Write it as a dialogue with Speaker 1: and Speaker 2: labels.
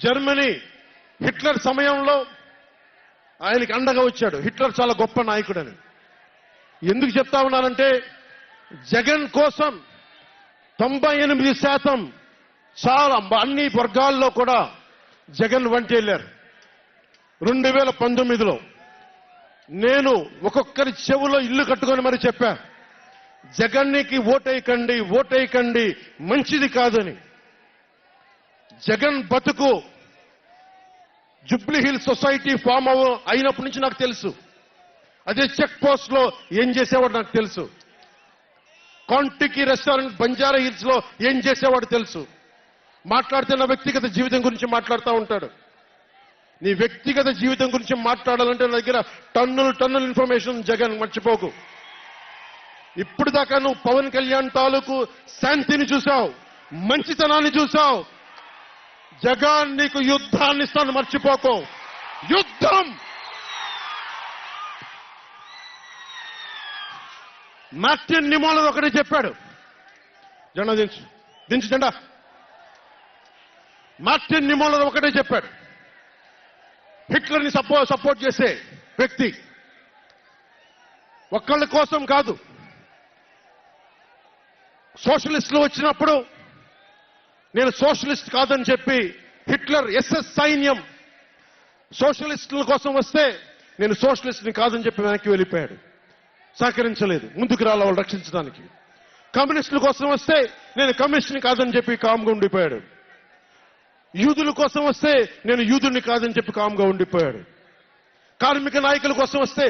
Speaker 1: Germany Hitler సమయంలో ఆయనకి అండగా వచ్చాడు. హిట్లర్ చాలా గొప్ప నాయకుడని. ఎందుకు చెప్తా ఉన్నానంటే జగన్ కోసం 98% చాలా అన్ని వర్గాల్లో కూడా జగన్ వంటి వెళ్ళారు. 2019లో నేను ఒక్కొక్కరి చెవులో ఇల్లు కట్టుకొని మరి చెప్పా, జగన్కి ఓటేయకండి, ఓటేయకండి, మంచిది కాదని. జగన్ బతుకు జుబ్లీ హిల్స్ సొసైటీ ఫామ్ అయినప్పటి నుంచి నాకు తెలుసు. అదే చెక్ పోస్ట్ లో ఏం చేసేవాడు నాకు తెలుసు. కాంటికి రెస్టారెంట్ బంజారా హిల్స్ లో ఏం చేసేవాడు తెలుసు. మాట్లాడితే నా వ్యక్తిగత జీవితం గురించి మాట్లాడుతూ ఉంటాడు. నీ వ్యక్తిగత జీవితం గురించి మాట్లాడాలంటే నా దగ్గర టన్నుల ఇన్ఫర్మేషన్ జగన్, మర్చిపోకు. ఇప్పుడు దాకా నువ్వు పవన్ కళ్యాణ్ తాలూకు శాంతిని చూసావు, మంచితనాన్ని చూసావు. జగన్ నీకు యుద్ధాన్ని ఇస్తాను, మర్చిపోకు. యుద్ధం. మార్టిన్ నిమోలర్ ఒకటే చెప్పాడు, జెండా దించు జెండా. మార్టిన్ నిమోలర్ ఒకటే చెప్పాడు, హిట్లర్ని సపోర్ట్ చేసే వ్యక్తి ఒక్కళ్ళ కోసం కాదు. సోషలిస్టులు వచ్చినప్పుడు నేను సోషలిస్ట్ కాదని చెప్పి హిట్లర్ ఎస్ఎస్ సైన్యం సోషలిస్టుల కోసం వస్తే నేను సోషలిస్ట్ని కాదని చెప్పి వెనక్కి వెళ్ళిపోయాడు. సహకరించలేదు, ముందుకు రాల వాళ్ళు రక్షించడానికి. కమ్యూనిస్టుల కోసం వస్తే నేను కమ్యూనిస్ట్ని కాదని చెప్పి కామ్గా ఉండిపోయాడు. యూదుల కోసం వస్తే నేను యూదుని కాదని చెప్పి కామ్గా ఉండిపోయాడు. కార్మిక నాయకుల కోసం వస్తే